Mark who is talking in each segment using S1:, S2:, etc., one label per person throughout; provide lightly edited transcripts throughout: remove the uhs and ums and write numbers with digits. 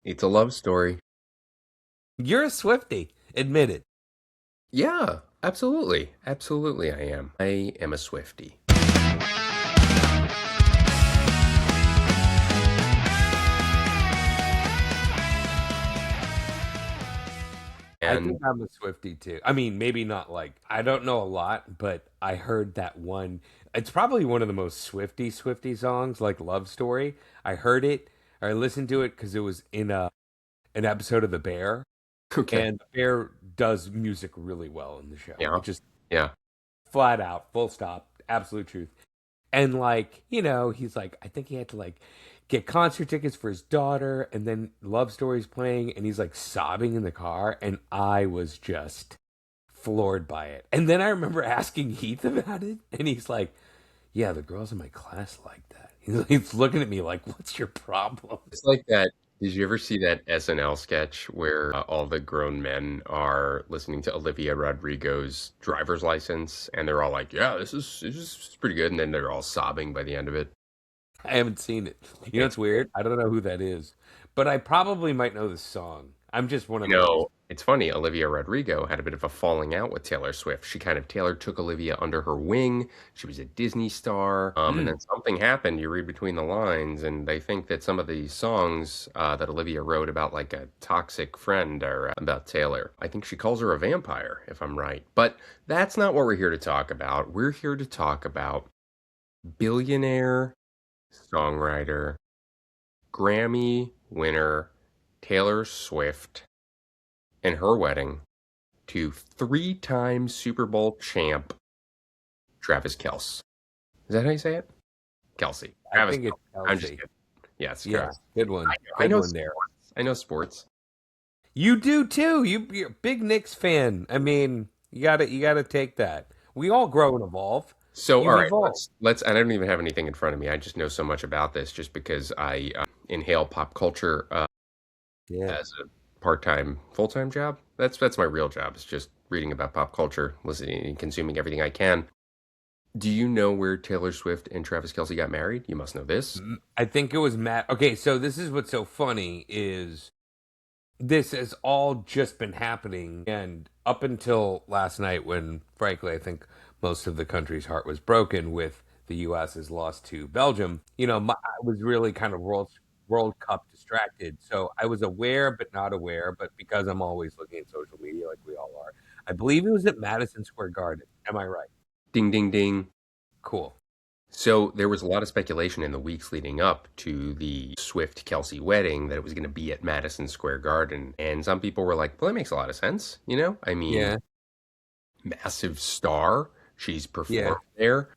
S1: It's a love story.
S2: You're a Swiftie. Admit it.
S1: Yeah, absolutely. Absolutely, I am. I am a Swiftie.
S2: I
S1: And
S2: think I'm a Swiftie too. I mean, maybe not like I don't know a lot, but I heard that one. It's probably one of the most Swiftie songs, like Love Story. I heard it, or I listened to it because it was in an episode of The Bear,
S1: okay.
S2: and The Bear does music really well in the show.
S1: Yeah.
S2: It just
S1: Yeah.
S2: flat out, full stop, absolute truth. And like, he's like, I think he had to like get concert tickets for his daughter, and then Love Story's playing, and he's like sobbing in the car, and I was just floored by it. And then I remember asking Heath about it, and he's like, yeah, the girls in my class like that. He's looking at me like, what's your problem?
S1: It's like that. Did you ever see that SNL sketch where all the grown men are listening to Olivia Rodrigo's driver's license and they're all like, "Yeah, this is pretty good," and then they're all sobbing by the end of it.
S2: I haven't seen it. You know,
S1: It's
S2: it's weird. I don't know who that is, but I probably might know the song. I'm just one of those.
S1: it's funny. Olivia Rodrigo had a bit of a falling out with Taylor Swift. Taylor took Olivia under her wing. She was a Disney star, and
S2: Mm.
S1: then something happened. You read between the lines, and they think that some of the songs that Olivia wrote about like a toxic friend are about Taylor. I think she calls her a vampire, if I'm right. But that's not what we're here to talk about. We're here to talk about billionaire songwriter, Grammy winner Taylor Swift and her wedding to three-time Super Bowl champ Travis Kelce. Is that how you say it? Kelce.
S2: I
S1: Travis
S2: think it's
S1: Kelce. I'm just
S2: Kelsey.
S1: kidding. Yeah, it's
S2: Yeah,
S1: Travis.
S2: good one.
S1: I
S2: Good
S1: know
S2: one there.
S1: sports. I know sports.
S2: You do too. You're a big Knicks fan. I mean, you gotta take that. We all grow and evolve.
S1: So, all
S2: You've
S1: right,
S2: evolved.
S1: let's. I don't even have anything in front of me. I just know so much about this, just because I inhale pop culture
S2: Yeah.
S1: as a part-time, full-time job. That's my real job. It's just reading about pop culture, listening and consuming everything I can. Do you know where Taylor Swift and Travis Kelce got married? You must know this.
S2: I think it was Matt. Okay, so this is what's so funny is this has all just been happening, and up until last night, when frankly I think most of the country's heart was broken with the U.S.'s loss to Belgium. I was really kind of World Cup distracted, so I was aware but not aware. But because I'm always looking at social media, like we all are, I believe it was at Madison Square Garden. Am I right?
S1: Ding, ding, ding.
S2: Cool.
S1: So there was a lot of speculation in the weeks leading up to the Swift Kelce wedding that it was going to be at Madison Square Garden. And some people were like, well, that makes a lot of sense. I mean,
S2: Yeah.
S1: massive star. She's
S2: Yeah.
S1: performed there.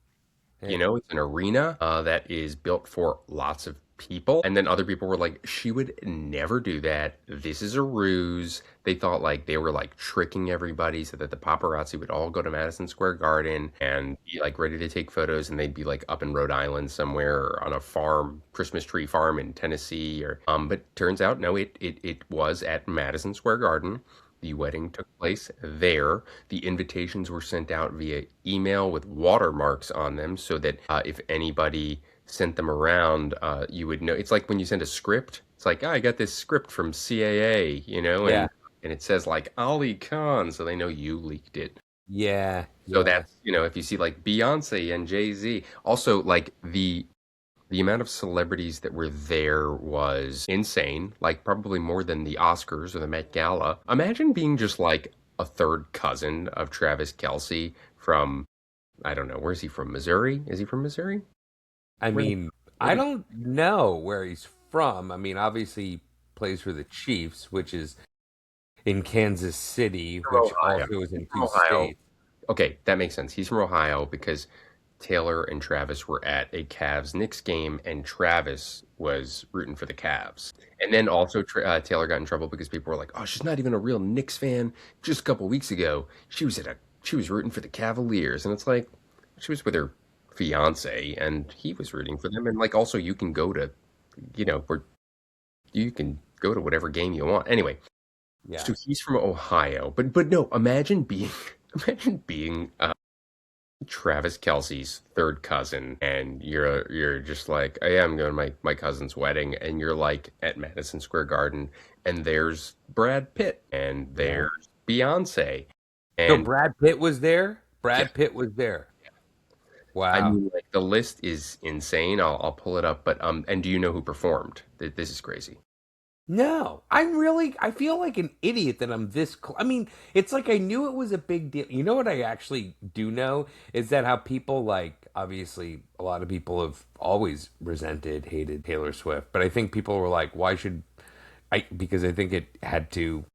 S2: Yeah.
S1: It's an arena that is built for lots of people. And then other people were like, she would never do that. This is a ruse. They thought like they were like tricking everybody so that the paparazzi would all go to Madison Square Garden and be like ready to take photos, and they'd be like up in Rhode Island somewhere or on a farm, Christmas tree farm in Tennessee or but turns out no, it was at Madison Square Garden. The wedding took place there. The invitations were sent out via email with watermarks on them so that if anybody sent them around, you would know. It's like when you send a script. It's like, I got this script from CAA,
S2: Yeah.
S1: and it says like Ali Khan, so they know you leaked it.
S2: Yeah.
S1: So
S2: Yeah.
S1: that's, if you see like Beyonce and Jay-Z. Also, like the amount of celebrities that were there was insane, like probably more than the Oscars or the Met Gala. Imagine being just like a third cousin of Travis Kelce from, I don't know, where's he from? Missouri? Is he from Missouri?
S2: I
S1: Where,
S2: mean,
S1: where
S2: I
S1: did,
S2: don't know where he's from. I mean, obviously he plays for the Chiefs, which is in Kansas City,
S1: from
S2: which
S1: Ohio.
S2: also is
S1: He's
S2: in
S1: from
S2: two
S1: Ohio.
S2: states.
S1: Okay, that makes sense. He's from Ohio because Taylor and Travis were at a Cavs Knicks game, and Travis was rooting for the Cavs. And then also Taylor got in trouble because people were like, "Oh, she's not even a real Knicks fan." Just a couple weeks ago, she was rooting for the Cavaliers, and it's like she was with her fiance, and he was rooting for them. And like also, you can go to, where you can go to whatever game you want. Anyway,
S2: Yeah.
S1: so he's from Ohio, but no, imagine being imagine being Travis Kelce's third cousin, and you're just like, oh, yeah, I'm going to my cousin's wedding, and you're like at Madison Square Garden, and there's Brad Pitt, and
S2: Yeah.
S1: there's Beyonce,
S2: So
S1: and
S2: Brad Pitt was there.
S1: yeah,
S2: Brad Pitt was there.
S1: I
S2: Wow.
S1: mean, like the list is insane. I'll pull it up, but and do you know who performed? This is crazy.
S2: No, I feel like an idiot that I'm this I mean, it's like I knew it was a big deal. You know what I actually do know is that how people like, obviously, a lot of people have always resented, hated Taylor Swift, but I think people were like, why should because I think it had to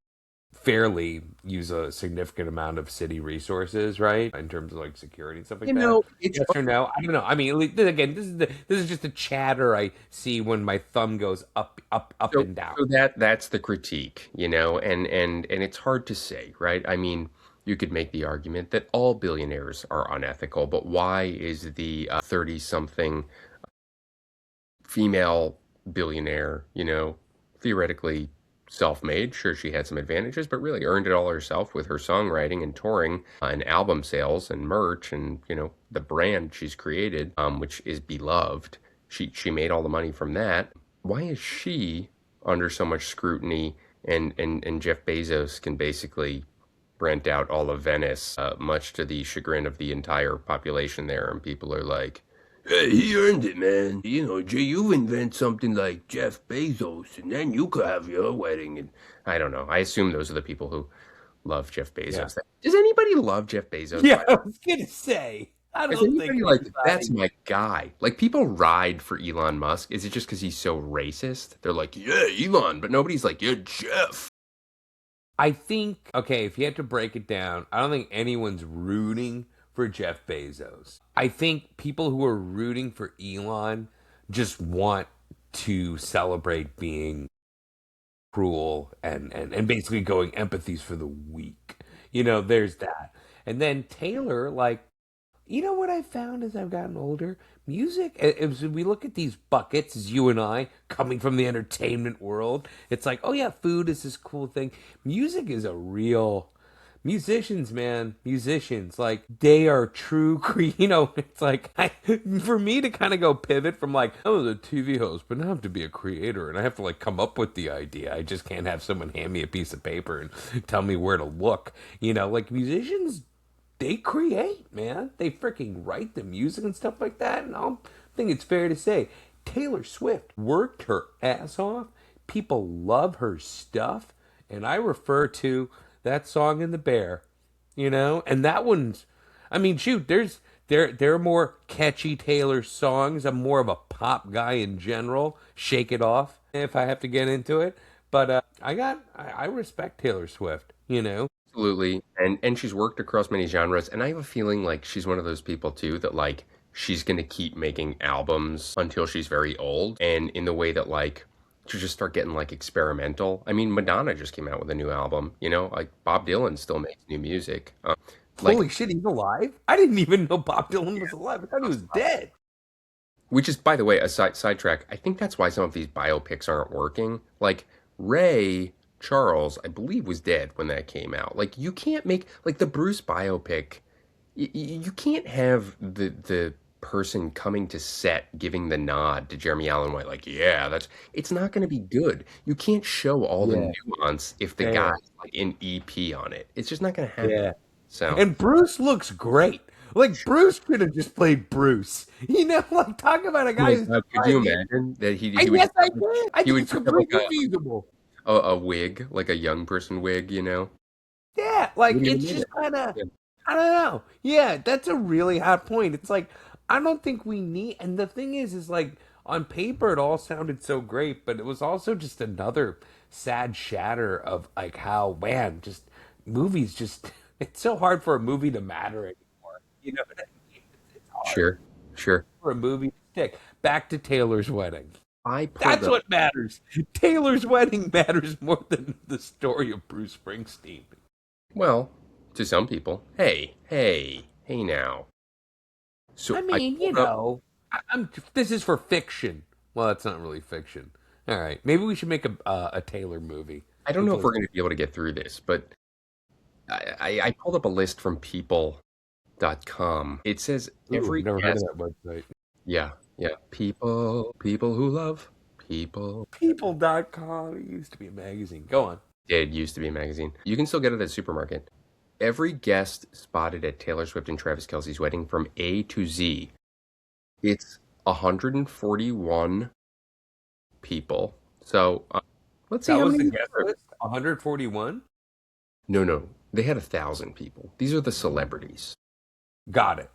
S2: fairly use a significant amount of city resources, right? In terms of like security and stuff like
S1: You
S2: that.
S1: know, it's
S2: Yes or no? I don't know. I mean, again, this is just a chatter I see when my thumb goes up, up, up
S1: so
S2: and down.
S1: so that's the critique, and it's hard to say, right? I mean, you could make the argument that all billionaires are unethical, but why is the 30 something female billionaire, theoretically self-made? Sure, she had some advantages, but really earned it all herself with her songwriting and touring, and album sales and merch, and the brand she's created, which is beloved. She made all the money from that. Why is she under so much scrutiny, and Jeff Bezos can basically rent out all of Venice, much to the chagrin of the entire population there, and people are like, hey, he earned it, man. Jay, you invent something like Jeff Bezos, and then you could have your wedding. And I don't know. I assume those are the people who love Jeff
S2: Yeah.
S1: Bezos. Does anybody love Jeff Bezos?
S2: Yeah, I was gonna say. I
S1: Is
S2: don't think
S1: anybody like, that's
S2: anybody.
S1: my guy? Like, people ride for Elon Musk. Is it just because he's so racist? They're like, yeah, Elon, but nobody's like, yeah, Jeff.
S2: I think, okay, if you had to break it down, I don't think anyone's rooting for Jeff Bezos. I think people who are rooting for Elon just want to celebrate being cruel and basically going empathies for the weak. There's that. And then Taylor, like, what I found as I've gotten older? Music, as we look at these buckets, as you and I, coming from the entertainment world, it's like, oh yeah, food is this cool thing. Music is a real. Musicians, man, musicians, like, they are true, it's like, for me to kind of go pivot from like, oh, the TV host, but now I have to be a creator and I have to like come up with the idea. I just can't have someone hand me a piece of paper and tell me where to look. Like musicians, they create, man. They freaking write the music and stuff like that. And I think it's fair to say Taylor Swift worked her ass off. People love her stuff. And I refer to that song in the Bear, and that one's, I mean, shoot, there are more catchy Taylor songs. I'm more of a pop guy in general. Shake It Off, if I have to get into it. But I respect Taylor Swift.
S1: Absolutely. And she's worked across many genres, and I have a feeling like she's one of those people too that like she's gonna keep making albums until she's very old, and in the way that like she'll just start getting like experimental. I mean, Madonna just came out with a new album, like Bob Dylan still makes new music. Like,
S2: Holy shit, he's alive? I didn't even know Bob Dylan was alive. I thought he was dead.
S1: which is, by the way, a sidetrack. I think that's why some of these biopics aren't working. Like Ray Charles, I believe, was dead when that came out. Like, you can't make like the Bruce biopic. You can't have the person coming to set giving the nod to Jeremy Allen White. Like, yeah, it's not going to be good. You can't show all the
S2: Yeah,
S1: nuance if the
S2: yeah,
S1: guy's like in EP on it. It's just not going to happen.
S2: yeah.
S1: So,
S2: And Bruce looks great. Like Bruce could have just played Bruce. Like talk about a
S1: oh
S2: guy
S1: my
S2: who's
S1: God, could you imagine that he would
S2: yes,
S1: just
S2: I
S1: have,
S2: can. I
S1: he
S2: think
S1: would
S2: it's
S1: just have like
S2: completely feasible.
S1: a wig, like a young person wig?
S2: Yeah, like
S1: Wouldn't even
S2: it's
S1: need
S2: just
S1: it.
S2: kind of,
S1: Yeah.
S2: I don't know. Yeah, that's a really hot point. It's like I don't think we need. And the thing is like on paper it all sounded so great, but it was also just another sad shatter of like how man just movies just. It's so hard for a movie to matter anymore. You know what I mean? It's hard
S1: Sure, sure.
S2: for a movie to stick. Back to Taylor's wedding.
S1: I pulled
S2: That's
S1: up.
S2: what matters. Taylor's wedding matters more than the story of Bruce Springsteen.
S1: Well, to some people, hey now.
S2: I
S1: So I
S2: mean,
S1: pulled up.
S2: I'm. This is for fiction. Well, that's not really fiction. All right, maybe we should make a Taylor movie.
S1: I don't know if
S2: Hopefully,
S1: we're going to be able to get through this, but I pulled up a list from people people.com. It says
S2: Ooh,
S1: every
S2: never heard of
S1: guest.
S2: that website.
S1: Yeah, yeah. People who love people.
S2: People.com. It used to be a magazine. Go on.
S1: It used to be a magazine. You can still get it at a supermarket. Every guest spotted at Taylor Swift and Travis Kelce's wedding from A to Z. It's 141 people. So let's see
S2: That
S1: how
S2: was the
S1: many.
S2: guest list? 141?
S1: No. They had 1,000 people. These are the celebrities.
S2: Got it.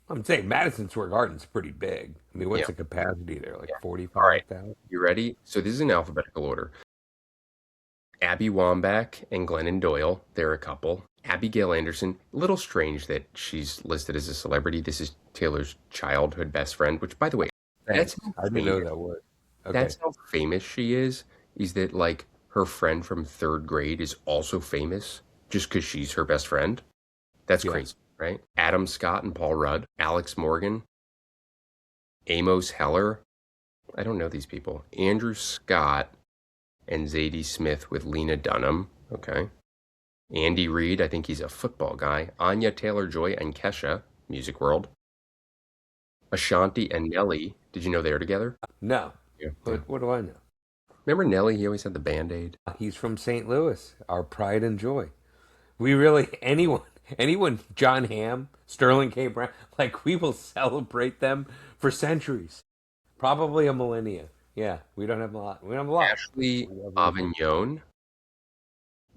S2: I'm saying Madison Square Garden's pretty big. I mean, what's
S1: Yeah.
S2: the capacity there? Like
S1: Yeah. All right.
S2: 45,000?
S1: You ready? So this is in alphabetical order. Abby Wambach and Glennon Doyle, they're a couple. Abigail Anderson, a little strange that she's listed as a celebrity. This is Taylor's childhood best friend, which, by the way,
S2: Thanks.
S1: that's how
S2: I didn't know
S1: famous,
S2: that was. Okay.
S1: that's how famous she is that, like, her friend from third grade is also famous just because she's her best friend. That's
S2: Yeah.
S1: crazy, right? Adam Scott and Paul Rudd, Alex Morgan, Amos Heller. I don't know these people. Andrew Scott and Zadie Smith with Lena Dunham. Okay. Andy Reid, I think he's a football guy. Anya Taylor-Joy and Kesha, Music World. Ashanti and Nelly. Did you know they were together?
S2: No.
S1: Yeah.
S2: What do I know?
S1: Remember Nelly? He always had the Band-Aid.
S2: He's from St. Louis, our pride and joy. We really, anyone, John Hamm, Sterling K. Brown, like we will celebrate them for centuries. Probably a millennia. Yeah, we don't have a lot. We don't have a lot.
S1: Ashley Avignon,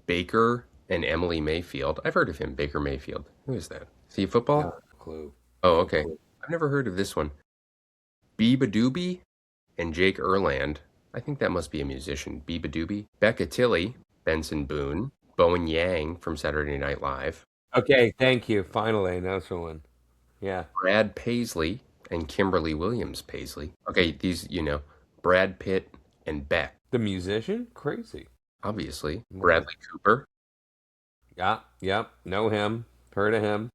S1: Baker, and Emily Mayfield. I've heard of him, Baker Mayfield. Who is that? Is he football?
S2: No clue.
S1: Oh, okay. I've never heard of this one. Biba Doobie and Jake Erland. I think that must be a musician. Biba Doobie. Becca Tilley, Benson Boone, Bowen Yang from Saturday Night Live,
S2: Okay, thank you. Finally, that's the one. Yeah.
S1: Brad Paisley and Kimberly Williams Paisley. Okay, these, Brad Pitt and Beck,
S2: The musician? Crazy.
S1: obviously. Bradley Cooper,
S2: Yeah, yep. Know him. Heard of him.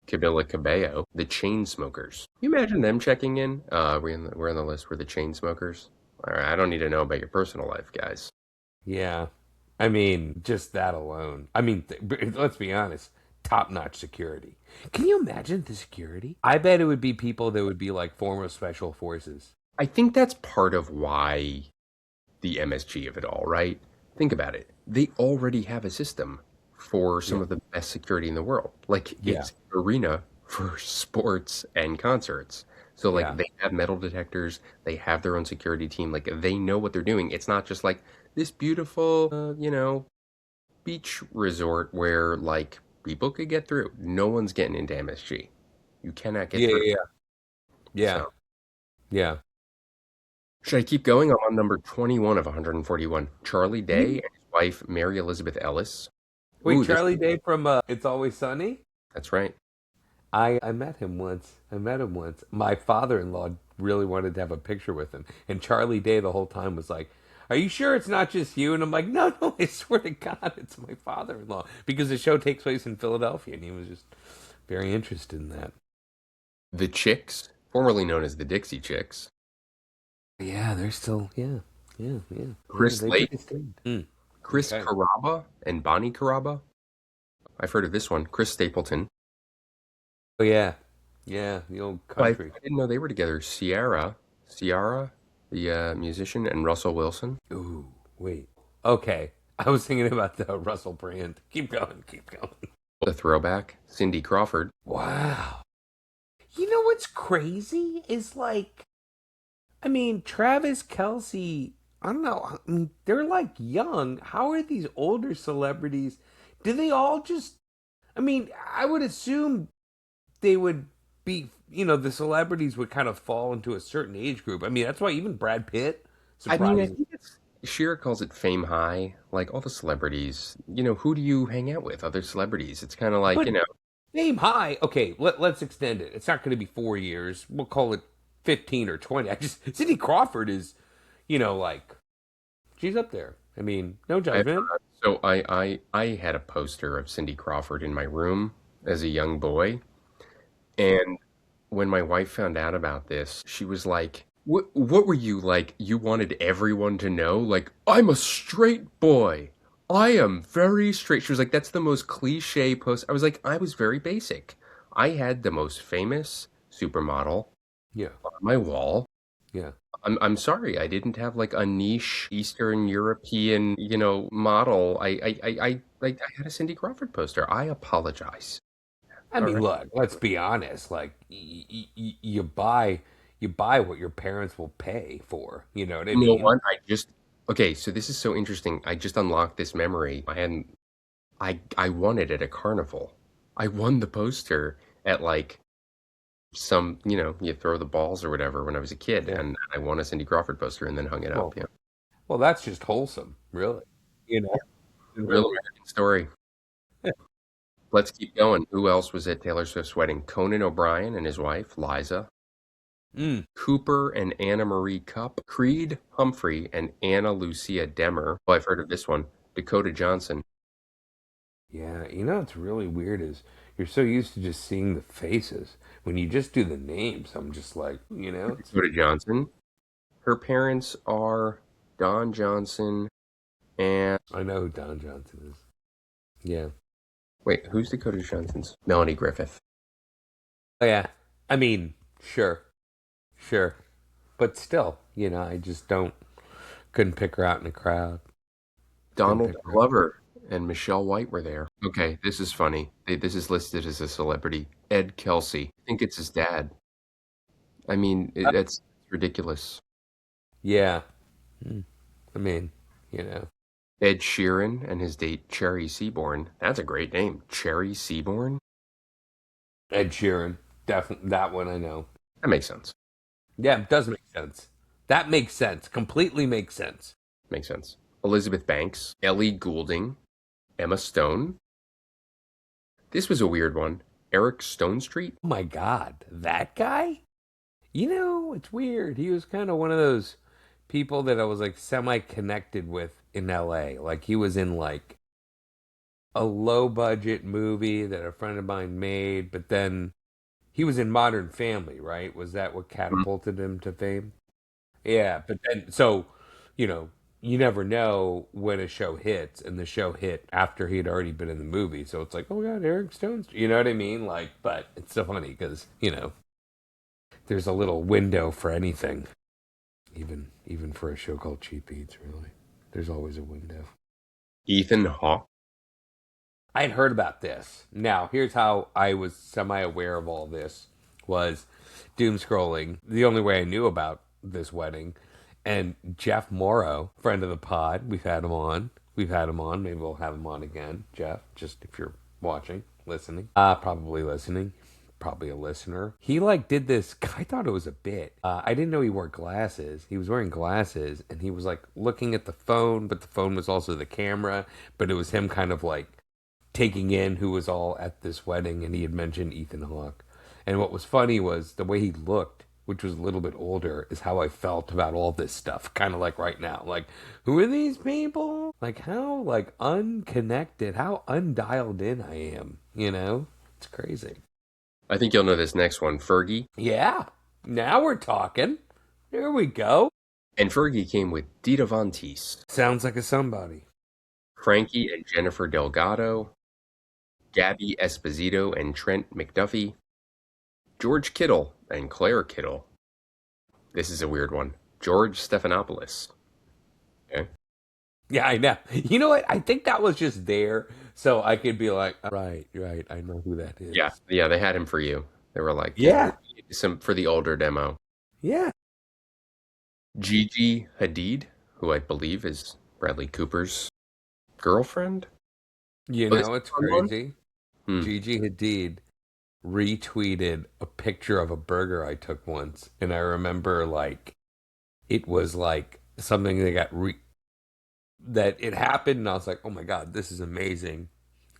S1: Camila Cabello, the Chainsmokers. Can you imagine them checking in? We're on the list. We're the Chainsmokers. All right, I don't need to know about your personal life, guys.
S2: Yeah. I mean, just that alone. I mean, let's be honest. Top-notch security. Can you imagine the security? I bet it would be people that would be like former special forces.
S1: I think that's part of why the MSG of it all, right? Think about it. They already have a system for some of the best security in the world. Like, it's an arena for sports and concerts. So, like, they have metal detectors. They have their own security team. Like, they know what they're doing. It's not just like this beautiful, beach resort where, like, people could get through. No one's getting into MSG. You cannot get through.
S2: Yeah.
S1: So,
S2: Yeah.
S1: should I keep going? I'm on number 21 of 141. Charlie Day and his wife, Mary Elizabeth Ellis.
S2: Wait,
S1: Ooh,
S2: Charlie Day from It's Always Sunny?
S1: That's right.
S2: I met him once. My father-in-law really wanted to have a picture with him. And Charlie Day the whole time was like, "Are you sure it's not just you?" And I'm like, no, I swear to God, it's my father-in-law. Because the show takes place in Philadelphia, and he was just very interested in that.
S1: The Chicks, formerly known as the Dixie Chicks.
S2: Yeah, they're still, yeah.
S1: Chris
S2: Yeah,
S1: Lake,
S2: Mm.
S1: Chris
S2: Okay.
S1: Carrabba, and Bonnie Carrabba. I've heard of this one. Chris Stapleton.
S2: Oh, yeah. Yeah, the old
S1: I
S2: country.
S1: didn't know they were together. Ciara, the musician, and Russell Wilson.
S2: Ooh, wait. Okay. I was thinking about the Russell Brand. Keep going.
S1: The Throwback, Cindy Crawford.
S2: Wow. You know what's crazy is like, I mean, Travis Kelce, I don't know. I mean, they're like young. How are these older celebrities? Do they all just, I mean, I would assume they would be, the celebrities would kind of fall into a certain age group. I mean, that's why even Brad Pitt,
S1: I
S2: surprising.
S1: think Shearer calls it fame high. Like all the celebrities, who do you hang out with? Other celebrities. It's kind of like,
S2: But Name high. Okay, let's extend it. It's not going to be 4 years. We'll call it 15 or 20. Cindy Crawford is, like, she's up there. I mean, no judgment.
S1: So I had a poster of Cindy Crawford in my room as a young boy. And when my wife found out about this, she was like, what were you like? You wanted everyone to know? Like, I'm a straight boy. I am very straight. She was like, that's the most cliche post. I was like, I was very basic. I had the most famous supermodel
S2: Yeah.
S1: on my wall.
S2: Yeah.
S1: I'm sorry, I didn't have like a niche Eastern European, model. I had a Cindy Crawford poster. I apologize.
S2: I
S1: All
S2: mean,
S1: right.
S2: look, let's be honest. Like, you buy what your parents will pay for. You know what I
S1: You know
S2: mean?
S1: what? Okay, so this is so interesting. I just unlocked this memory. I won it at a carnival. I won the poster at like some, you throw the balls or whatever when I was a kid,
S2: Yeah.
S1: and I won a Cindy Crawford poster and then hung it up.
S2: Well,
S1: Yeah.
S2: well, that's just wholesome, really. You know.
S1: Real American story. Let's keep going. Who else was at Taylor Swift's wedding? Conan O'Brien and his wife, Liza.
S2: Mm.
S1: Cooper and Anna Marie Cupp. Creed Humphrey and Anna Lucia Demmer. Oh, I've heard of this one. Dakota Johnson.
S2: Yeah, what's really weird is you're so used to just seeing the faces. When you just do the names, I'm just like, it's
S1: Dakota Johnson. Her parents are Don Johnson and
S2: I know who Don Johnson is. Yeah.
S1: wait, who's Dakota Johnson's? Melanie Griffith.
S2: Oh yeah. I mean, sure. Sure. But still, I just couldn't pick her out in a crowd. Couldn't
S1: Donald
S2: pick her out.
S1: Glover and Michelle White were there. Okay, this is funny. This is listed as a celebrity. Ed Kelce. I think it's his dad. I mean, that's ridiculous.
S2: Yeah. Mm. I mean, you know.
S1: Ed Sheeran and his date Cherry Seaborn. That's a great name. Cherry Seaborn?
S2: Ed Sheeran. Definitely that one I know.
S1: That makes sense.
S2: Yeah, it does make sense. That makes sense. Completely makes sense.
S1: Makes sense. Elizabeth Banks, Ellie Goulding, Emma Stone. This was a weird one. Eric Stonestreet.
S2: Oh my God. That guy? It's weird. He was kind of one of those people that I was like semi connected with in LA. Like he was in like a low budget movie that a friend of mine made, but then he was in Modern Family, right? Was that what catapulted him to fame? Yeah, but then so, you know, you never know when a show hits, and the show hit after he had already been in the movie. So it's like, oh my God, Eric Stone's, you know what I mean? Like, but it's so funny because there's a little window for anything, even for a show called Cheap Eats. Really, there's always a window.
S1: Ethan Hawke.
S2: I had heard about this. Now, here's how I was semi-aware of all this: was doom scrolling. The only way I knew about this wedding, and Jeff Morrow, friend of the pod, we've had him on. We've had him on. Maybe we'll have him on again, Jeff. Just if you're watching, listening, probably listening, probably a listener. He like did this. I thought it was a bit. I didn't know he wore glasses. He was wearing glasses, and he was like looking at the phone, but the phone was also the camera. But it was him kind of like taking in who was all at this wedding, and he had mentioned Ethan Hawke. And what was funny was the way he looked, which was a little bit older, is how I felt about all this stuff. Kind of like right now. Like, who are these people? Like, how, like, unconnected, how undialed in I am, It's crazy.
S1: I think you'll know this next one. Fergie.
S2: Yeah, now we're talking. There we go.
S1: And Fergie came with Dita Von Teese.
S2: Sounds like a somebody.
S1: Frankie and Jennifer Delgado. Gabby Esposito and Trent McDuffie. George Kittle and Claire Kittle. This is a weird one. George Stephanopoulos. Okay.
S2: Yeah, I know. You know what? I think that was just there so I could be like, right, I know who that is.
S1: Yeah, they had him for you. They were like,
S2: yeah,
S1: some for the older demo.
S2: Yeah.
S1: Gigi Hadid, who I believe is Bradley Cooper's girlfriend.
S2: It's crazy.
S1: Hmm.
S2: Gigi Hadid retweeted a picture of a burger I took once, and I remember like it was like something that it happened, and I was like, oh my God, this is amazing.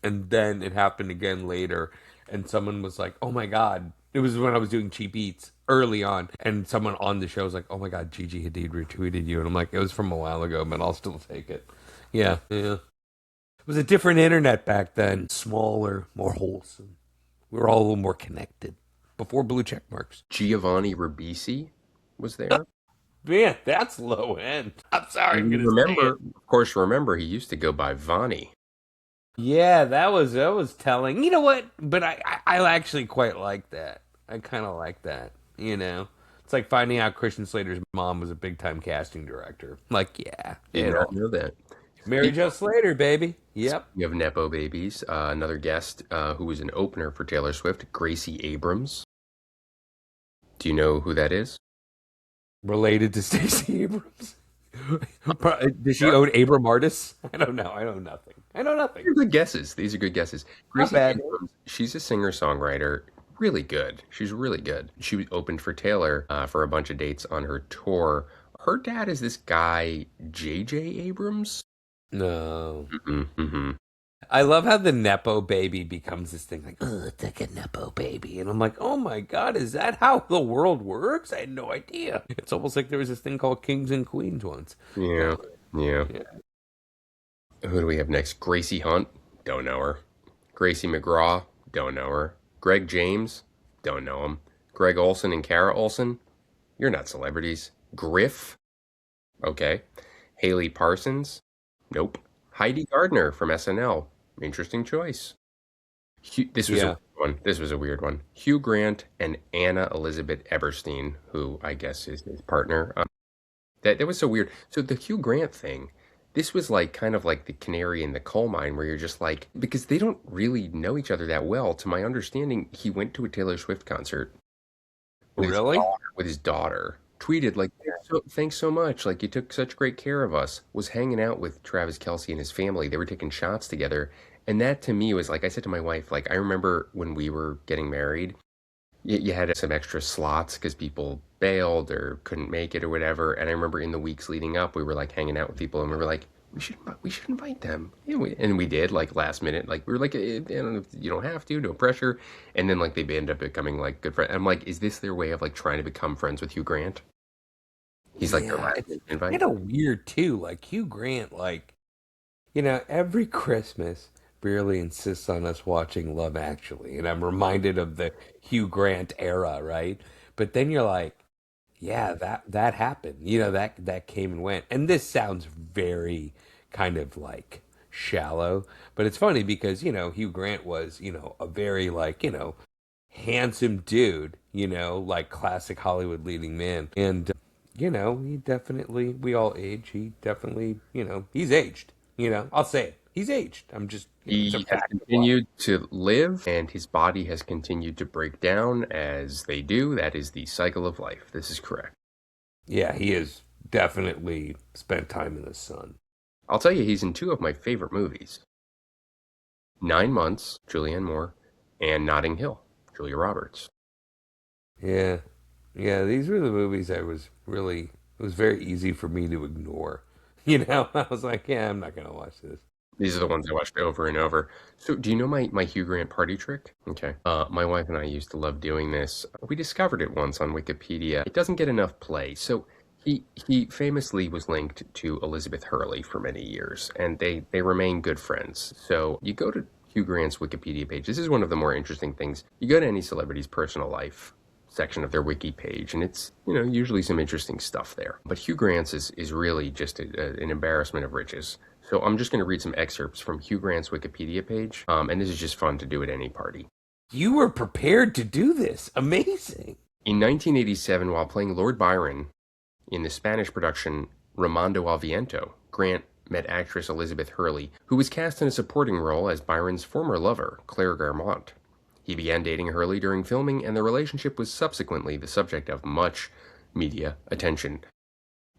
S2: And then it happened again later, and someone was like, oh my God. It was when I was doing Cheap Eats early on, and someone on the show was like, oh my God, Gigi Hadid retweeted you. And I'm like, it was from a while ago, but I'll still take it. Yeah. It was a different internet back then. Smaller, more wholesome. We were all a little more connected. Before blue check marks.
S1: Giovanni Ribisi was there.
S2: Man, that's low end. I'm sorry.
S1: Remember, he used to go by Vonnie.
S2: Yeah, that was telling. You know what? But I actually quite like that. I kind of like that. You know, it's like finding out Christian Slater's mom was a big time casting director. Like, yeah,
S1: Did
S2: it
S1: not
S2: all.
S1: know that.
S2: Mary Jo Slater, baby. Yep.
S1: Speaking of Nepo babies, another guest who was an opener for Taylor Swift, Gracie Abrams. Do you know who that is?
S2: Related to Stacey Abrams. Does she own Abram Artists? I don't know. I know nothing. I know
S1: These
S2: nothing.
S1: are good guesses. These are good guesses.
S2: Not
S1: Gracie
S2: bad.
S1: Abrams, she's a singer-songwriter. Really good. She's really good. She opened for Taylor for a bunch of dates on her tour. Her dad is this guy, J.J. Abrams.
S2: No.
S1: Mm-hmm.
S2: I love how the Nepo baby becomes this thing like, oh, it's like a Nepo baby. And I'm like, oh my God, is that how the world works? I had no idea. It's almost like there was this thing called Kings and Queens once.
S1: Yeah, yeah.
S2: Yeah.
S1: Who do we have next? Gracie Hunt? Don't know her. Gracie McGraw? Don't know her. Greg James? Don't know him. Greg Olson and Kara Olson? You're not celebrities. Griff? Okay. Haley Parsons? Nope. Heidi Gardner from SNL. Interesting choice. This was a
S2: Yeah.
S1: weird one. This was a weird one. Hugh Grant and Anna Elizabeth Eberstein, who I guess is his partner. That was so weird. So the Hugh Grant thing, this was like kind of like the canary in the coal mine where you're just like, because they don't really know each other that well. To my understanding, he went to a Taylor Swift concert
S2: Really?
S1: with his daughter, tweeted like, thanks so much. Like you took such great care of us. Was hanging out with Travis Kelce and his family. They were taking shots together. And that to me was like, I said to my wife, like, I remember when we were getting married, you had some extra slots because people bailed or couldn't make it or whatever. And I remember in the weeks leading up, we were like hanging out with people and we were like, we should invite them. And we did like last minute. Like we were like, you don't have to, no pressure. And then like they ended up becoming like good friends. I'm like, is this their way of like trying to become friends with Hugh Grant? He's like their
S2: Yeah.
S1: last
S2: It's
S1: invite.
S2: kind of weird too. Like Hugh Grant, like, every Christmas really insists on us watching Love Actually. And I'm reminded of the Hugh Grant era, right? But then you're like, yeah, that happened. That came and went. And this sounds very kind of like shallow, but it's funny because, Hugh Grant was, a very like, handsome dude, like classic Hollywood leading man. And he definitely we all age. He definitely, he's aged. I'll say it. He's aged. I'm just, it's a
S1: He has
S2: fact of life.
S1: continued to live and his body has continued to break down as they do. That is the cycle of life. This is correct.
S2: Yeah, he has definitely spent time in the sun.
S1: I'll tell you, he's in two of my favorite movies. 9 Months, Julianne Moore, and Notting Hill, Julia Roberts.
S2: Yeah. Yeah, these were the movies it was very easy for me to ignore. I was like, yeah, I'm not going to watch this.
S1: These are the ones I watched over and over. So, do you know my Hugh Grant party trick? Okay. My wife and I used to love doing this. We discovered it once on Wikipedia. It doesn't get enough play. So, he famously was linked to Elizabeth Hurley for many years, and they remain good friends. So, you go to Hugh Grant's Wikipedia page. This is one of the more interesting things. You go to any celebrity's personal life section of their wiki page, and it's usually some interesting stuff there. But Hugh Grant's is really just an embarrassment of riches. So I'm just going to read some excerpts from Hugh Grant's Wikipedia page, and this is just fun to do at any party.
S2: You were prepared to do this. Amazing.
S1: In 1987, while playing Lord Byron in the Spanish production Ramondo al Viento, Grant met actress Elizabeth Hurley, who was cast in a supporting role as Byron's former lover, Claire Garmont. He began dating Hurley during filming, and their relationship was subsequently the subject of much media attention.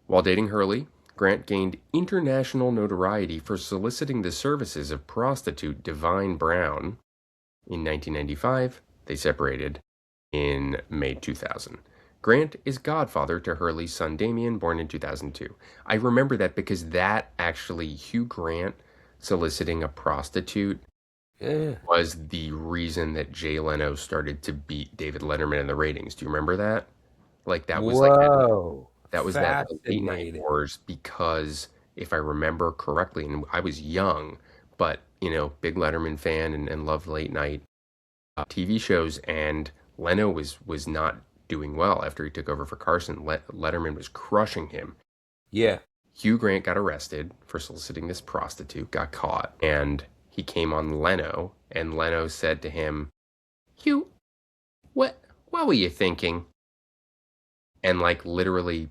S1: While dating Hurley, Grant gained international notoriety for soliciting the services of prostitute Divine Brown. In 1995, they separated in May 2000. Grant is godfather to Hurley's son Damien, born in 2002. I remember that because that actually, Hugh Grant soliciting a prostitute
S2: Yeah.
S1: was the reason that Jay Leno started to beat David Letterman in the ratings. Do you remember that? Like that was like
S2: Whoa.
S1: that late night
S2: Fascinating.
S1: wars because if I remember correctly, and I was young, but big Letterman fan and loved late night TV shows, and Leno was not doing well after he took over for Carson. Letterman was crushing him.
S2: Yeah.
S1: Hugh Grant got arrested for soliciting this prostitute, got caught, and he came on Leno, and Leno said to him, "Hugh, what were you thinking?" And like literally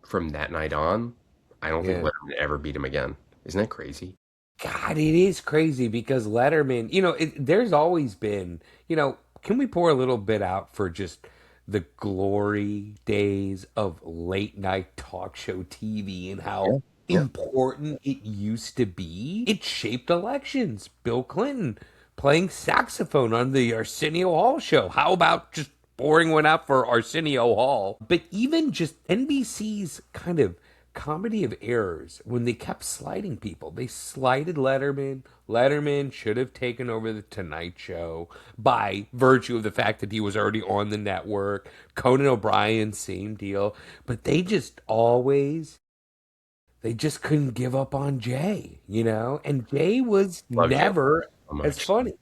S1: from that night on, I don't think
S2: Yeah.
S1: Letterman ever beat him again. Isn't that crazy?
S2: God, it is crazy because Letterman, there's always been, can we pour a little bit out for just the glory days of late night talk show TV and
S1: Yeah.
S2: how
S1: Yeah.
S2: important it used to be? It shaped elections. Bill Clinton playing saxophone on the Arsenio Hall show. How about just pouring one out for Arsenio Hall? But even just NBC's kind of comedy of errors when they kept sliding people. They slided Letterman. Letterman should have taken over the Tonight Show by virtue of the fact that he was already on the network. Conan O'Brien, same deal. But they just couldn't give up on Jay. And Jay was
S1: Love Jay
S2: never
S1: so
S2: as
S1: much.
S2: funny.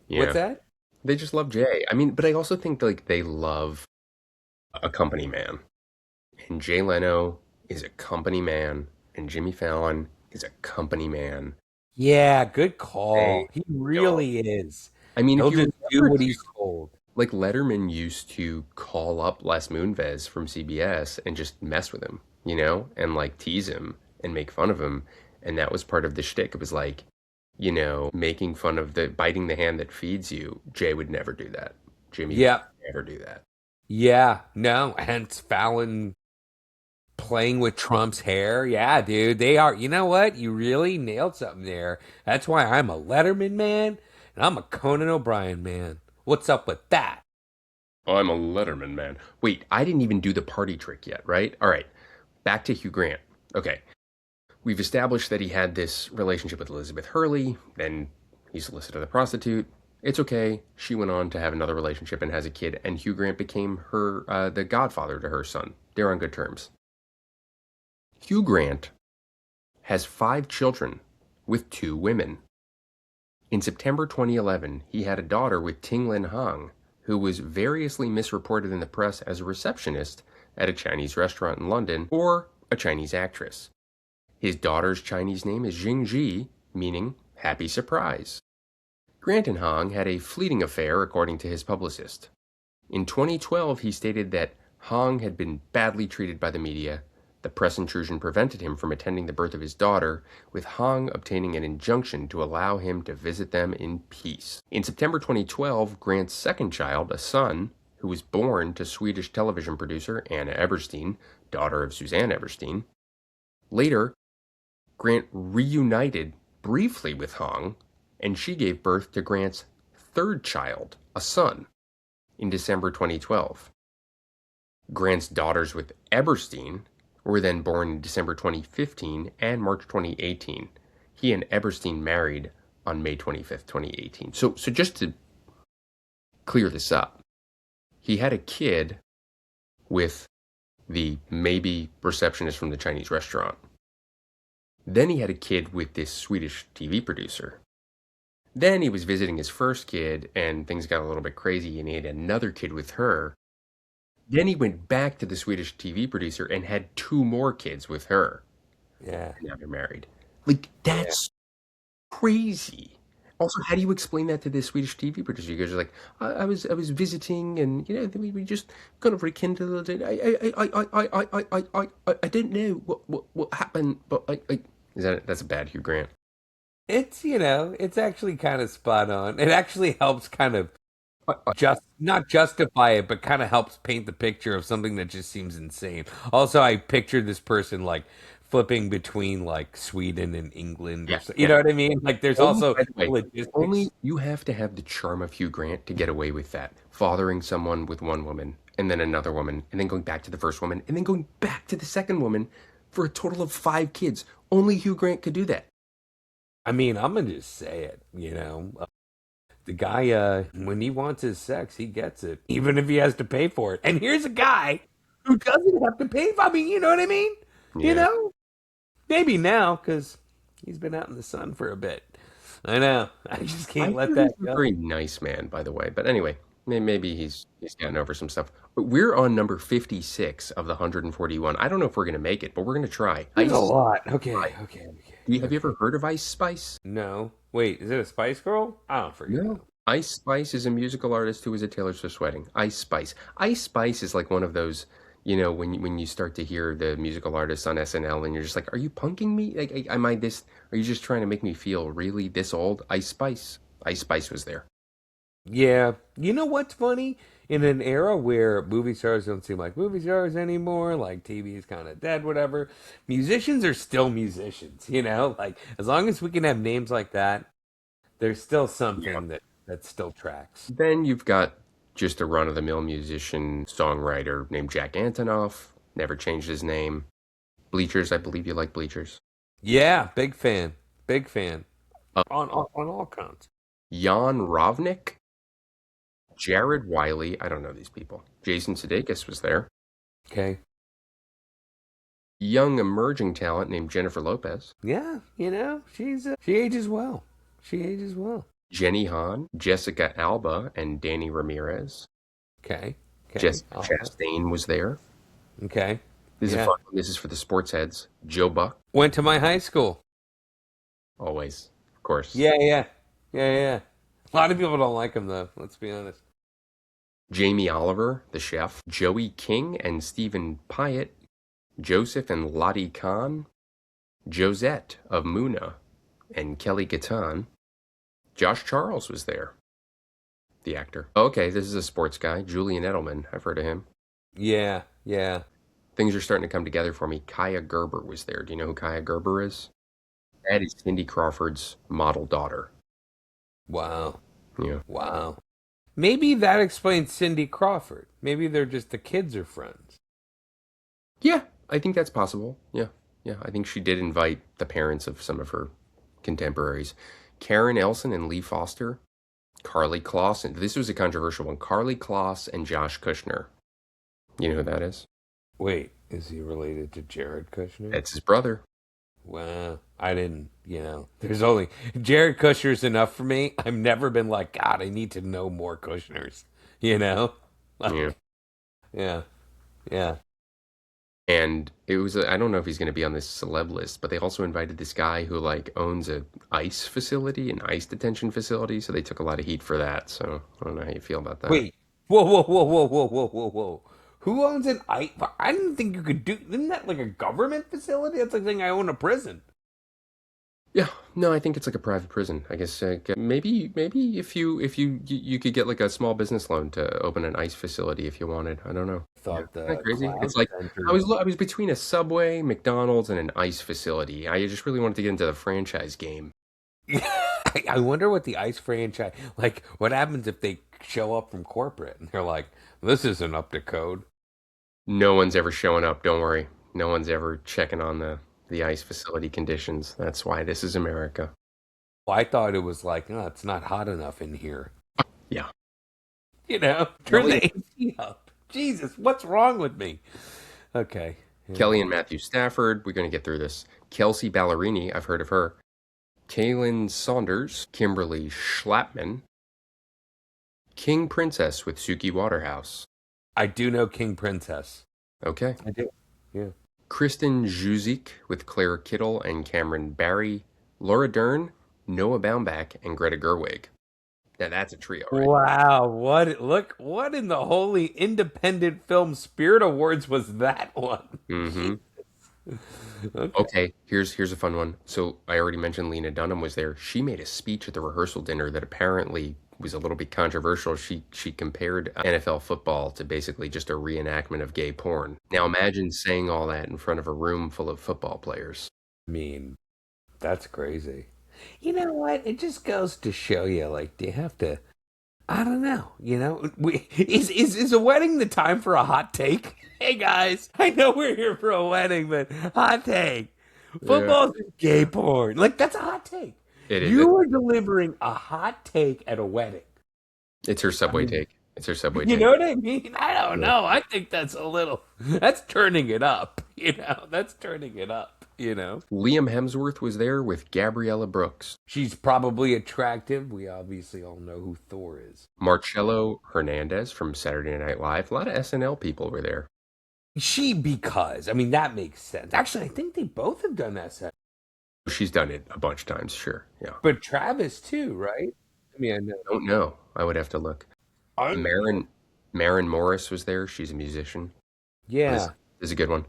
S2: What's
S1: Yeah.
S2: that?
S1: They just love Jay. I mean, but I also think like they love a company man. And Jay Leno is a company man, and Jimmy Fallon is a company man.
S2: Yeah, good
S1: They
S2: call. He
S1: don't.
S2: really is.
S1: I mean, if
S2: He'll
S1: you
S2: just do
S1: remember
S2: what
S1: too,
S2: he's told.
S1: like Letterman used to call up Les Moonves from CBS and just mess with him, and like tease him and make fun of him. And that was part of the shtick. It was like, making fun of the biting the hand that feeds you. Jay would never do that. Jimmy would
S2: Yeah,
S1: never do that.
S2: yeah, no, hence Fallon playing with Trump's hair. Yeah, dude, they are. You know what? You really nailed something there. That's why I'm a Letterman man and I'm a Conan O'Brien man. What's up with that?
S1: I'm a Letterman man. Wait, I didn't even do the party trick yet, right? All right, back to Hugh Grant. Okay, we've established that he had this relationship with Elizabeth Hurley, then he solicited a prostitute. It's okay. She went on to have another relationship and has a kid, and Hugh Grant became the godfather to her son. They're on good terms. Hugh Grant has 5 children with 2 women. In September 2011, he had a daughter with Ting Lin Hong, who was variously misreported in the press as a receptionist at a Chinese restaurant in London or a Chinese actress. His daughter's Chinese name is Jingji, meaning happy surprise. Grant and Hong had a fleeting affair, according to his publicist. In 2012, he stated that Hong had been badly treated by the media. The press intrusion prevented him from attending the birth of his daughter, with Hong obtaining an injunction to allow him to visit them in peace. In September 2012, Grant's second child, a son, who was born to Swedish television producer Anna Eberstein, daughter of Suzanne Eberstein. Later, Grant reunited briefly with Hong, and she gave birth to Grant's third child, a son, in December 2012. Grant's daughters with Eberstein were then born in December 2015 and March 2018. He and Eberstein married on May 25th, 2018. So just to clear this up, he had a kid with the maybe receptionist from the Chinese restaurant. Then he had a kid with this Swedish TV producer. Then he was visiting his first kid, and things got a little bit crazy, and he had another kid with her. Then he went back to the Swedish TV producer and had 2 more kids with her.
S2: Yeah.
S1: And now they're married. Like, that's crazy. Also, how do you explain that to the Swedish TV producer? You guys are like, I was visiting, and we just kind of rekindled it. I didn't know what happened, but that's a bad Hugh Grant.
S2: It's actually kind of spot on. It actually helps kind of
S1: I,
S2: just not justify it, but kind of helps paint the picture of something that just seems insane. Also, I pictured this person like flipping between like Sweden and England or
S1: yeah,
S2: so. You
S1: yeah.
S2: know what I mean? Like there's
S1: Only,
S2: also
S1: by the way,
S2: logistics.
S1: only you have to have the charm of Hugh Grant to get away with that. Fathering someone with one woman, and then another woman, and then going back to the first woman, and then going back to the second woman for a total of 5 kids. Only Hugh Grant could do that.
S2: I mean, I'm gonna just say it. The guy, when he wants his sex, he gets it, even if he has to pay for it. And here's a guy who doesn't have to pay for. I mean, you know what I mean?
S1: Yeah.
S2: Maybe now because he's been out in the sun for a bit. I know. I just
S1: I
S2: can't let
S1: hear
S2: that
S1: he's a
S2: go.
S1: very nice man, by the way. But anyway, Maybe he's gotten over some stuff. But we're on number 56 of the 141. I don't know if we're gonna make it, but we're gonna try.
S2: There's a
S1: Ice
S2: lot. Okay,
S1: Spice.
S2: okay,
S1: Have you
S2: okay.
S1: ever heard of Ice Spice?
S2: No. Wait, is it a Spice Girl? I don't freaking
S1: No.
S2: know.
S1: Ice Spice is a musical artist who was at Taylor Swift's wedding. Ice Spice. Ice Spice is like one of those, when you start to hear the musical artists on SNL and you're just like, are you punking me? Like, am I this? Are you just trying to make me feel really this old? Ice Spice. Ice Spice was there.
S2: Yeah. You know what's funny? In an era where movie stars don't seem like movie stars anymore, like TV is kind of dead, whatever, musicians are still musicians, you know? Like, as long as we can have names like that, there's still
S1: Yeah.
S2: something that still tracks.
S1: Then you've got just a run-of-the-mill musician, songwriter named Jack Antonoff. Never changed his name. Bleachers, I believe you like Bleachers.
S2: Yeah, big fan. Big fan.
S1: Uh,
S2: On all counts.
S1: Jan Rovnik, Jared Wiley. I don't know these people. Jason Sudeikis was there.
S2: Okay.
S1: Young emerging talent named Jennifer Lopez.
S2: Yeah, she ages well. She ages well.
S1: Jenny Han, Jessica Alba, and Danny Ramirez.
S2: Okay. Okay.
S1: Jessica Chastain was there.
S2: Okay.
S1: This is
S2: Yeah.
S1: fun. This is for the sports heads. Joe Buck,
S2: Went to my high school.
S1: always, of course.
S2: Yeah. A lot of people don't like him though. Let's be honest.
S1: Jamie Oliver, the chef. Joey King and Stephen Pyatt. Joseph and Lottie Khan. Josette of Muna and Kelly Gatan. Josh Charles was there, the actor. Okay, this is a sports guy. Julian Edelman. I've heard of him.
S2: Yeah.
S1: Things are starting to come together for me. Kaya Gerber was there. Do you know who Kaya Gerber is? That is Cindy Crawford's model daughter.
S2: Wow.
S1: Yeah.
S2: Wow. Maybe that explains Cindy Crawford. Maybe they're just the kids are friends.
S1: Yeah, I think that's possible. Yeah. I think she did invite the parents of some of her contemporaries. Karen Elson and Lee Foster. Carly Kloss. And this was a controversial one. Carly Kloss and Josh Kushner. You know who that is?
S2: Wait, is he related to Jared Kushner?
S1: That's his brother.
S2: Well, I didn't, there's only Jared Kushner's enough for me. I've never been like, God, I need to know more Kushners, Like,
S1: Yeah.
S2: yeah.
S1: And it was, I don't know if he's going to be on this celeb list, but they also invited this guy who owns a ice facility, an ice detention facility. So they took a lot of heat for that. So I don't know how you feel about that.
S2: Wait, whoa. Who owns an ice? I didn't think you could do, isn't that like a government facility? That's like saying I own a prison.
S1: Yeah, no, I think it's like a private prison. I guess maybe if you could get like a small business loan to open an ice facility if you wanted. I don't know.
S2: I thought
S1: Isn't that crazy?
S2: Cloud
S1: It's like
S2: Center-
S1: I was between a Subway, McDonald's, and an ice facility. I just really wanted to get into the franchise game.
S2: I wonder what the ice franchise, like, what happens if they show up from corporate and they're like, this isn't up to code.
S1: No one's ever showing up. Don't worry. No one's ever checking on the ice facility conditions. That's why this is America.
S2: Well, I thought it was like, no, it's not hot enough in here.
S1: Yeah.
S2: Turn the AC up. Jesus, what's wrong with me? Okay. Yeah.
S1: Kelly and Matthew Stafford. We're going to get through this. Kelsey Ballerini. I've heard of her. Kaylin Saunders. Kimberly Schlappman. King Princess with Suki Waterhouse.
S2: I do know King Princess.
S1: Okay.
S2: I do. Yeah.
S1: Kristen Juzik with Claire Kittle and Cameron Barry. Laura Dern, Noah Baumbach, and Greta Gerwig. Now that's a trio, right?
S2: Wow. What in the holy independent film spirit awards was that one?
S1: Mm-hmm.
S2: Okay.
S1: Okay, here's a fun one. So I already mentioned Lena Dunham was there. She made a speech at the rehearsal dinner that apparently was a little bit controversial. She compared NFL football to basically just a reenactment of gay porn. Now imagine saying all that in front of a room full of football players.
S2: I mean, that's crazy. You know what? It just goes to show you, like, do you have to? I don't know. Is a wedding the time for a hot take? Hey guys, I know we're here for a wedding, but hot take: football's gay porn. Like, that's a hot take.
S1: It is.
S2: You were delivering a hot take at a wedding.
S1: It's her Subway take. It's her Subway
S2: You
S1: take.
S2: know what I mean? I don't know. I think that's turning it up. That's turning it up. you know?
S1: Liam Hemsworth was there with Gabriella Brooks.
S2: She's probably attractive. We obviously all know who Thor is.
S1: Marcello Hernandez from Saturday Night Live. A lot of SNL people were there.
S2: Because, I mean, that makes sense. Actually, I think they both have done that set.
S1: She's done it a bunch of times, sure. Yeah.
S2: But Travis, too, right? I mean, I know.
S1: I don't know. I would have to look. Marin Morris was there. She's a musician.
S2: Yeah.
S1: This is a good one.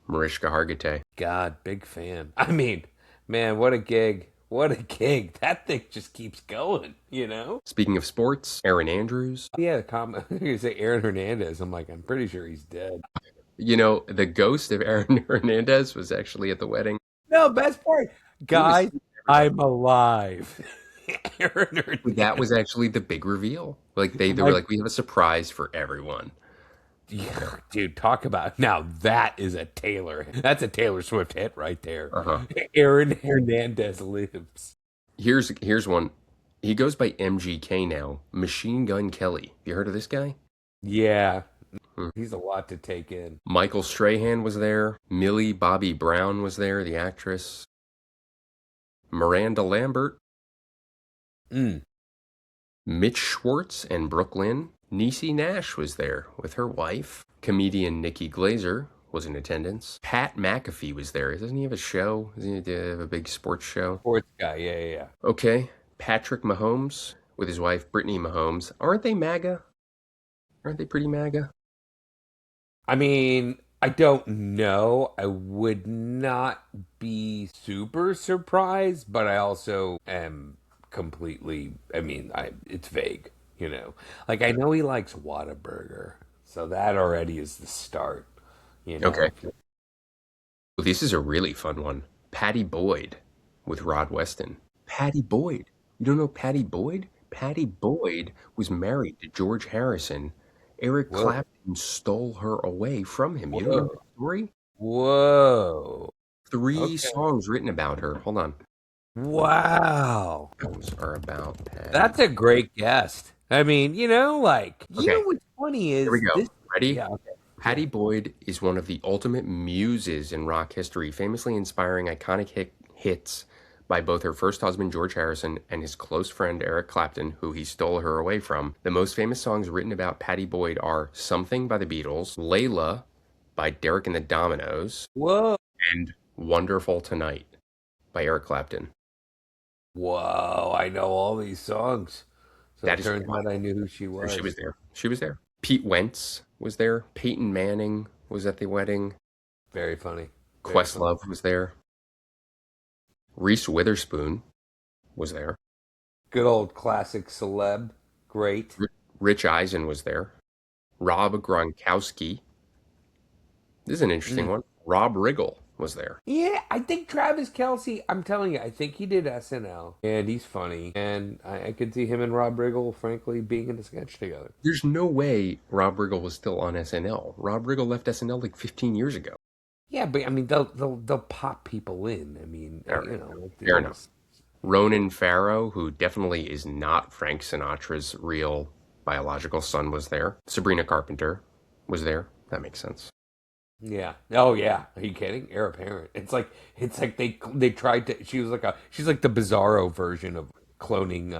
S1: Mariska Hargitay.
S2: God, big fan. I mean, man, what a gig. What a gig. That thing just keeps going, you know?
S1: Speaking of sports, Aaron Andrews.
S2: Yeah, you say Aaron Hernandez. I'm like, I'm pretty sure he's dead.
S1: You know, the ghost of Aaron Hernandez was actually at the wedding.
S2: No, best part. Guys, I'm alive. Aaron Hernandez.
S1: That was actually the big reveal. Like they were like, we have a surprise for everyone.
S2: Yeah, dude, talk about now. That's a Taylor Swift hit right there. Aaron Hernandez lives.
S1: Here's one. He goes by MGK now. Machine Gun Kelly. You heard of this guy?
S2: Yeah, he's a lot to take in.
S1: Michael Strahan was there. Millie Bobby Brown was there, the actress. Miranda Lambert. Mitch Schwartz and Brooklyn. Niecy Nash was there with her wife. Comedian Nikki Glazer was in attendance. Pat McAfee was there. Doesn't he have a show? Doesn't he have a big sports show?
S2: Sports guy, yeah.
S1: Okay. Patrick Mahomes with his wife Brittany Mahomes. Aren't they MAGA? Aren't they pretty MAGA?
S2: I mean, I don't know. I would not be super surprised, but I also am completely, it's vague. You know, like I know he likes Whataburger, so that already is the start. You know?
S1: Okay. Well, this is a really fun one. Patty Boyd with Rod Weston. Patty Boyd. You don't know Patty Boyd? Patty Boyd was married to George Harrison. Eric Clapton stole her away from him. You don't know the story?
S2: Whoa.
S1: 3 songs written about her. Hold on.
S2: Wow.
S1: Songs are about Patty.
S2: That's a great guest. I mean, you know what's funny is...
S1: Here we go. Ready?
S2: Yeah, okay.
S1: Patty Boyd is one of the ultimate muses in rock history, famously inspiring iconic hits by both her first husband, George Harrison, and his close friend, Eric Clapton, who he stole her away from. The most famous songs written about Patty Boyd are Something by the Beatles, Layla by Derek and the Dominoes, and Wonderful Tonight by Eric Clapton.
S2: Whoa, I know all these songs. So
S1: That
S2: it turns out I knew who she was.
S1: She was there. Pete Wentz was there. Peyton Manning was at the wedding.
S2: Very funny.
S1: Questlove was there. Reese Witherspoon was there.
S2: Good old classic celeb. Great.
S1: Rich Eisen was there. Rob Gronkowski. This is an interesting one. Rob Riggle was there.
S2: Yeah, I think Travis Kelce, I'm telling you, I think he did SNL. And he's funny. And I could see him and Rob Riggle, frankly, being in a sketch together.
S1: There's no way Rob Riggle was still on SNL. Rob Riggle left SNL like 15 years ago.
S2: Yeah, but I mean, they'll pop people in. I mean,
S1: fair enough. Ronan Farrow, who definitely is not Frank Sinatra's real biological son, was there. Sabrina Carpenter was there. That makes sense.
S2: Yeah. Oh yeah. Are you kidding? Heir apparent. It's like they tried to. She's like the Bizarro version of cloning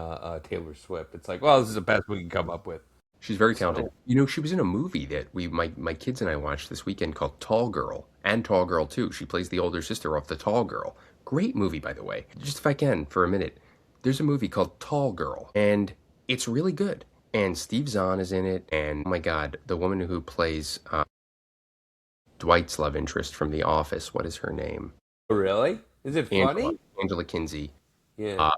S2: Taylor Swift. It's like, well, this is the best we can come up with.
S1: She's very talented. You know, she was in a movie that my kids and I watched this weekend called Tall Girl, and Tall Girl 2. She plays the older sister of the Tall Girl. Great movie, by the way. Just if I can, for a minute. There's a movie called Tall Girl, and it's really good. And Steve Zahn is in it, and oh my God, the woman who plays Dwight's love interest from The Office, what is her name?
S2: Really? Is it funny?
S1: Angela Kinsey.
S2: Yeah.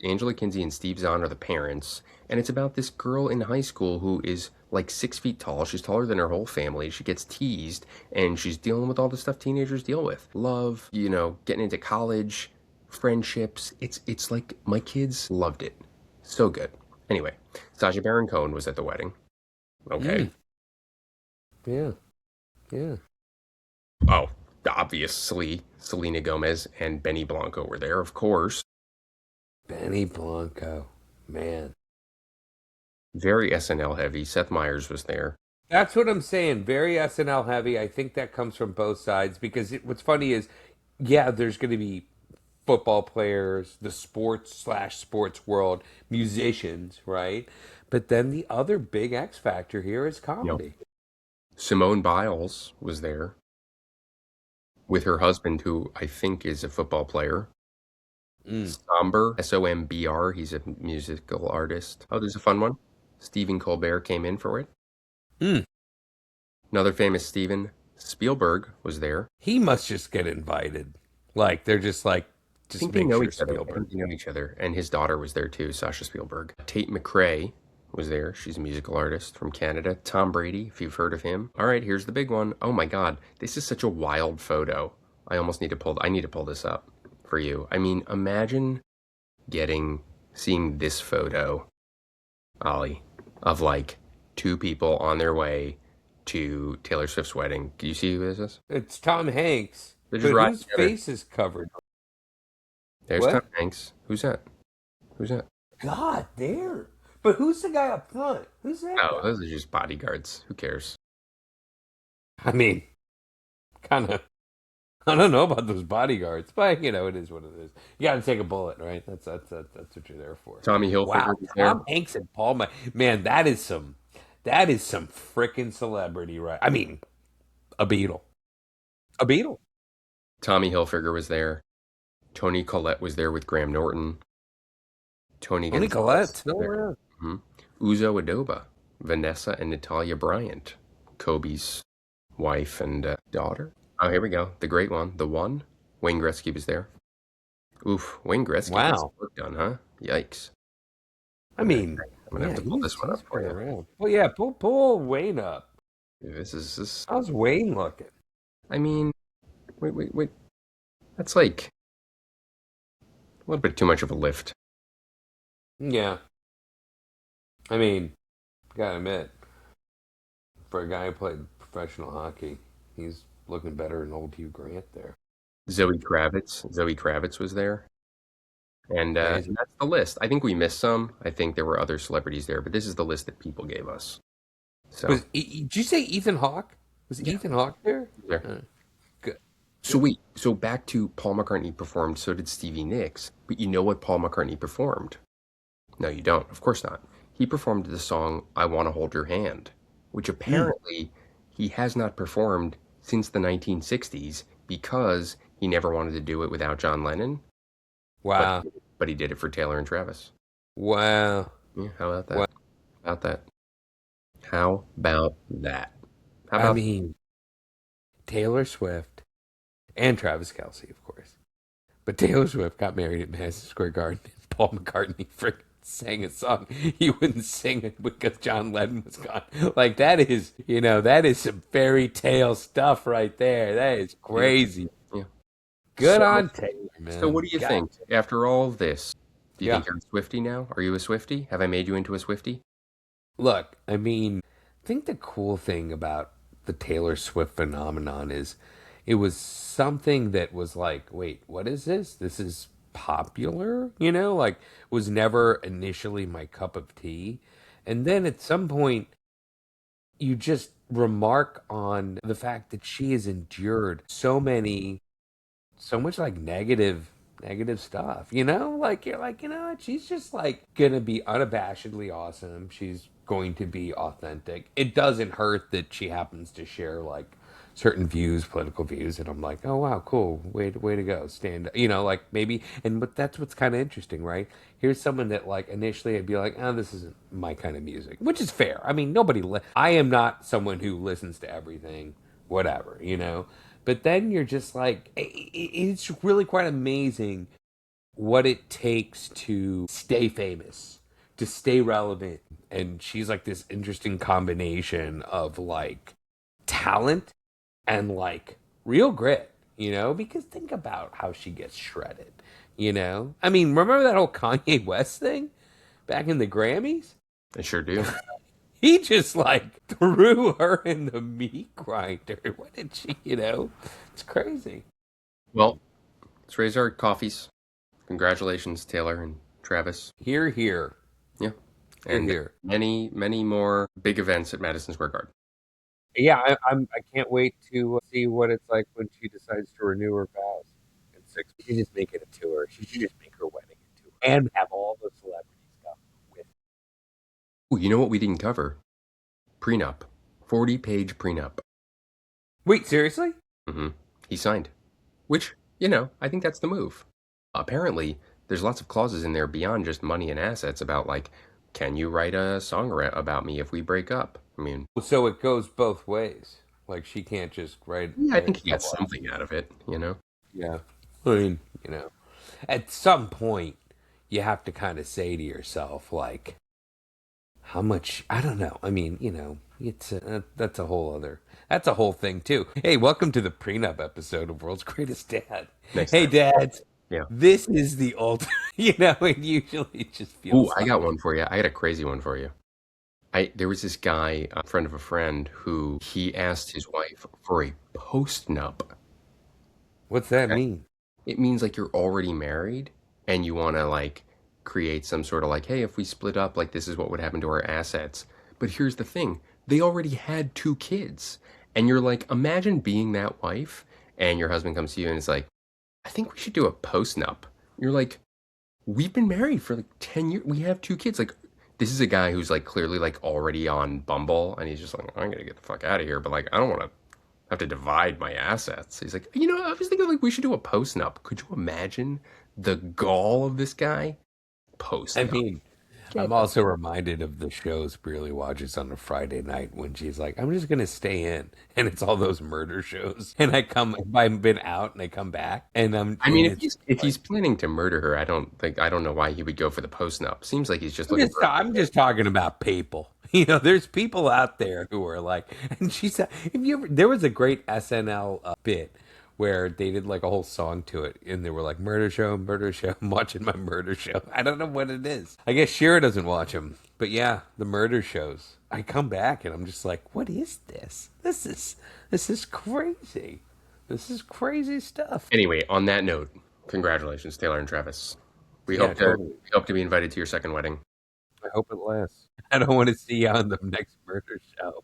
S1: Angela Kinsey and Steve Zahn are the parents, and it's about this girl in high school who is like 6 feet tall. She's taller than her whole family. She gets teased, and she's dealing with all the stuff teenagers deal with. Love, getting into college, friendships. It's like my kids loved it. So good. Anyway, Sacha Baron Cohen was at the wedding. Okay.
S2: Yeah.
S1: Oh, obviously, Selena Gomez and Benny Blanco were there, of course.
S2: Benny Blanco, man.
S1: Very SNL heavy. Seth Meyers was there.
S2: That's what I'm saying. Very SNL heavy. I think that comes from both sides because what's funny is yeah, there's going to be football players, the sports/sports world, musicians, right? But then the other big X factor here is
S1: You know,
S2: comedy.
S1: Simone Biles was there with her husband, who I think is a football player.
S2: Mm.
S1: Somber, Sombr. He's a musical artist. Oh, there's a fun one. Stephen Colbert came in for it.
S2: Mm.
S1: Another famous Steven Spielberg was there.
S2: He must just get invited. Like they're just like,
S1: I
S2: just
S1: think they
S2: make
S1: know
S2: sure
S1: each other. I
S2: Spielberg.
S1: think they know each other. And his daughter was there too, Sasha Spielberg. Tate McRae was there. She's a musical artist from Canada. Tom Brady, if you've heard of him. All right, here's the big one. Oh my God, this is such a wild photo. I need to pull this up for you. I mean, imagine seeing this photo, Ollie, of like two people on their way to Taylor Swift's wedding. Can you see who this is?
S2: It's Tom Hanks,
S1: They're just
S2: but
S1: riding
S2: whose
S1: together.
S2: face is covered?
S1: There's Tom
S2: What?
S1: Hanks. Who's that? Who's that?
S2: God, there. But who's the guy up front? Who's that
S1: Oh,
S2: guy?
S1: those are just bodyguards. Who cares?
S2: I mean, kind of. I don't know about those bodyguards, but you know, it is what it is. You got to take a bullet, right? That's what you're there for.
S1: Tommy
S2: Wow,
S1: Hilfiger was there.
S2: Tom Hanks and man, that is some freaking celebrity, right? I mean, a Beatle, a Beatle.
S1: Tommy Hilfiger was there. Tony Collette was there with Graham Norton. Tony
S2: Tony
S1: Gonzalez
S2: Collette,
S1: was
S2: no
S1: there.
S2: way.
S1: hmm Uzo Adoba, Vanessa and Natalia Bryant, Kobe's wife and daughter. Oh, here we go. The great one. The one. Wayne Gretzky was there. Oof, Wayne Gretzky gets
S2: Wow.
S1: work done, huh? Yikes.
S2: I mean,
S1: I'm gonna have
S2: yeah,
S1: to pull this one
S2: he's
S1: up for
S2: been
S1: you.
S2: around. Well, yeah, pull Wayne up.
S1: This.
S2: How's Wayne looking?
S1: I mean, wait. That's like a little bit too much of a lift.
S2: Yeah, I mean, gotta admit, for a guy who played professional hockey, he's looking better than old Hugh Grant there.
S1: Zoe Kravitz. Zoe Kravitz was there.
S2: Crazy.
S1: And that's the list. I think we missed some. I think there were other celebrities there, but this is the list that people gave us. So,
S2: Did you say Ethan Hawke? Was
S1: yeah,
S2: Ethan Hawke there?
S1: there.
S2: Good.
S1: So wait, so back to Paul McCartney performed, so did Stevie Nicks. But you know what Paul McCartney performed? No, you don't. Of course not. He performed the song I Want to Hold Your Hand, which
S2: Mm.
S1: apparently he has not performed since the 1960s because he never wanted to do it without John Lennon, but
S2: Wow.
S1: but he did it for Taylor and Travis.
S2: Wow.
S1: Yeah, how about
S2: Wow.
S1: that? How about that? How about that? How
S2: I
S1: about
S2: mean, Taylor Swift and Travis Kelce, of course. But Taylor Swift got married at Madison Square Garden. And Paul McCartney freaking sang a song he wouldn't sing it because John Lennon was gone. Like that is, that is some fairy tale stuff right there. That is
S1: yeah,
S2: crazy.
S1: yeah.
S2: Good
S1: So
S2: on Taylor,
S1: so what
S2: man.
S1: do you
S2: God.
S1: think after all of this? Do you
S2: Yeah.
S1: think you're a Swiftie now? Are you a Swiftie? Have I made you into a Swiftie?
S2: Look, I mean, I think the cool thing about the Taylor Swift phenomenon is it was something that was like, wait, what is this? This is popular, like was never initially my cup of tea. And then at some point you just remark on the fact that she has endured so much like negative stuff, like you're like, what, she's just like gonna be unabashedly awesome, she's going to be authentic. It doesn't hurt that she happens to share like certain views, political views, and I'm like, oh wow, cool, way to go, stand, like maybe. But that's what's kind of interesting, right? Here's someone that like initially I'd be like, oh, this isn't my kind of music, which is fair. I mean, I am not someone who listens to everything, whatever, but then you're just like, it's really quite amazing what it takes to stay famous, to stay relevant. And she's like this interesting combination of like talent and like real grit, because think about how she gets shredded, I mean, remember that whole Kanye West thing back in the Grammys?
S1: I sure do.
S2: He just like threw her in the meat grinder. What did she, It's crazy.
S1: Well, let's raise our coffees. Congratulations, Taylor and Travis.
S2: Here, here,
S1: Yeah.
S2: here,
S1: And
S2: here.
S1: many more big events at Madison Square Garden.
S2: Yeah, I can't wait to see what it's like when she decides to renew her vows. 6. She should just make it a tour. She should just make her wedding a tour and have all the celebrities come with.
S1: Ooh, you know what we didn't cover? Prenup. 40-page prenup.
S2: Wait, seriously?
S1: Mm-hmm. He signed. Which, you know, I think that's the move. Apparently, there's lots of clauses in there beyond just money and assets about, like, can you write a song about me if we break up? I mean,
S2: So it goes both ways. Like she can't just write.
S1: yeah, I think he
S2: a
S1: gets something out of it, you know?
S2: Yeah. I mean, at some point, you have to kind of say to yourself, like, how much? I don't know. I mean, it's that's a whole thing too. Hey, welcome to the prenup episode of World's Greatest Dad.
S1: Next
S2: Hey,
S1: time.
S2: dads.
S1: Yeah.
S2: This is the ultimate. It usually just feels.
S1: Ooh, I got one for you. I got a crazy one for you. There was this guy, a friend of a friend, who he asked his wife for a postnup.
S2: What's that mean?
S1: It means like you're already married and you want to like create some sort of like, hey, if we split up, like this is what would happen to our assets. But here's the thing, they already had 2 kids. And you're like, imagine being that wife and your husband comes to you and is like, I think we should do a postnup. You're like, we've been married for like 10 years. We have 2 kids. Like, this is a guy who's like clearly like already on Bumble and he's just like, I'm gonna get the fuck out of here, but like I don't want to have to divide my assets. He's like, I was thinking like we should do a postnup. Could you imagine the gall of this guy? Postnup.
S2: I mean, I'm also reminded of the shows Breely watches on a Friday night when she's like, I'm just going to stay in. And it's all those murder shows. And I've been out and I come back. And
S1: I mean, if he's planning to murder her, I don't know why he would go for the postnup. Seems like he's just looking for.
S2: I'm just talking about people. There's people out there who are like, and she said, there was a great SNL bit where they did like a whole song to it, and they were like, murder show, I'm watching my murder show. I don't know what it is. I guess Shira doesn't watch them, but yeah, the murder shows. I come back and I'm just like, what is this? This is crazy. This is crazy stuff.
S1: Anyway, on that note, congratulations, Taylor and Travis. We hope to be invited to your second wedding.
S2: I hope it lasts. I don't want to see you on the next murder show.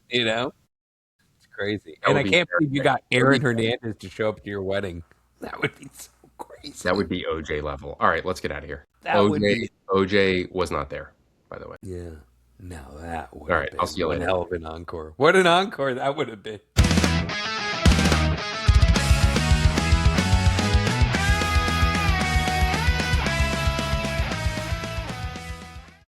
S2: It's crazy. And I can't believe you got Aaron Hernandez to show up to your wedding. That would be so crazy.
S1: That would be OJ level. All right, let's get out of here.
S2: OJ
S1: was not there, by the way.
S2: Yeah. No, that would
S1: All right, I'll see you later.
S2: One hell of an encore. What an encore that would have been.